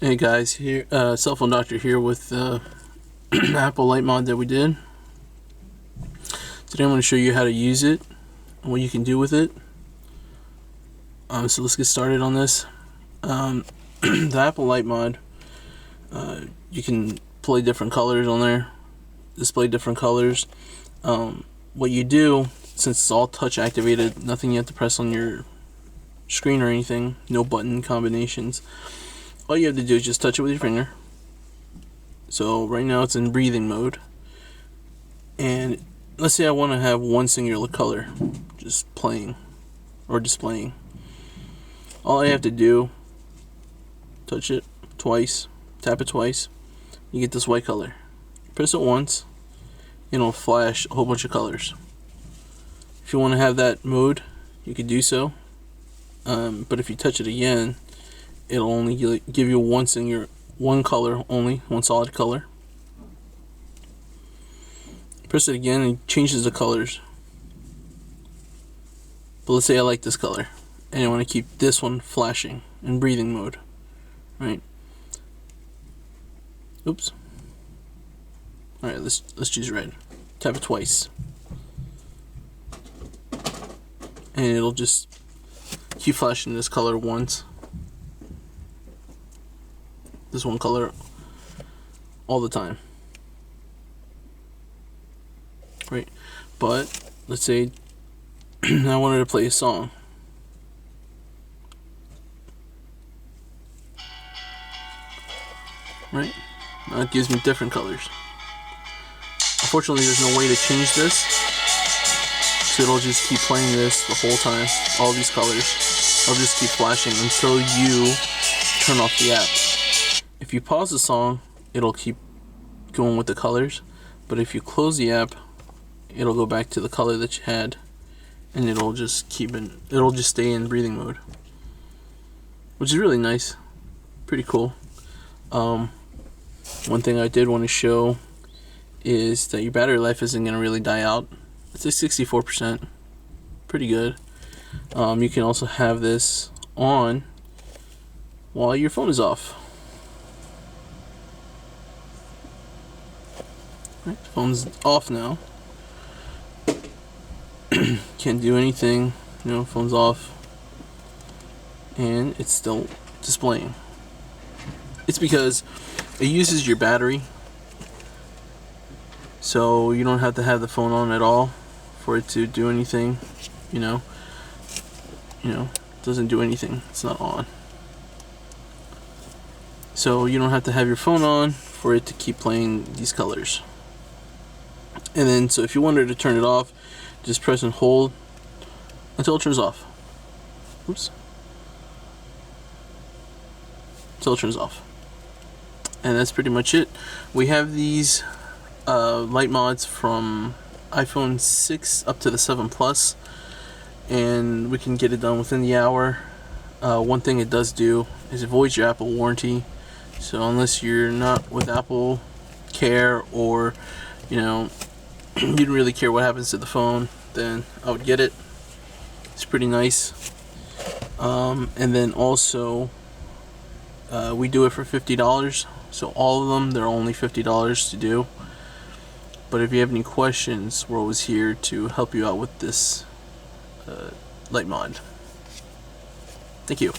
Hey guys, here, Cell Phone Doctor here with Apple Light Mod that we did. Today I'm going to show you how to use it and what you can do with it. So let's get started on this. The Apple Light Mod, you can play different colors on there, display different colors. What you do, since it's all touch activated, nothing you have to press on your screen or anything, no button combinations. All you have to do is just touch it with your finger. So right now it's in breathing mode, and let's say I want to have one singular color just playing or displaying. All I have to do, touch it twice, tap it twice, you get this white color. Press it once, and it'll flash a whole bunch of colors. If you want to have that mode, you could do so, but if you touch it again, it'll only give you one color only, one solid color. Press it again and it changes the colors. But let's say I like this color and I want to keep this one flashing in breathing mode, right? Oops. Alright, let's choose red. Tap it twice. And it'll just keep flashing this color once. This one color all the time, right? But let's say I wanted to play a song, right? Now it gives me different colors. Unfortunately, there's no way to change this, so it'll just keep playing this the whole time. All these colors, I'll just keep flashing until you turn off the app. If you pause the song, it'll keep going with the colors, but if you close the app, it'll go back to the color that you had, and it'll just stay in breathing mode, which is really nice, pretty cool. One thing I did want to show is that your battery life isn't going to really die out. It's at 64%, pretty good. You can also have this on while your phone is off. Right, the phone's off now. Can't do anything, phone's off, and it's still displaying. It's because it uses your battery, so you don't have to have the phone on at all for it to do anything. It doesn't do anything. It's not on. So you don't have to have your phone on for it to keep playing these colors. And then, so if you wanted to turn it off, just press and hold until it turns off. Oops. Until it turns off. And that's pretty much it. We have these light mods from iPhone 6 up to the 7 Plus, and we can get it done within the hour. One thing it does do is it voids your Apple warranty. So unless you're not with Apple Care, or you don't really care what happens to the phone, then I would get it. It's pretty nice. And then also we do it for $50, so all of them, they're only $50 to do. But if you have any questions, we're always here to help you out with this light mod. Thank you.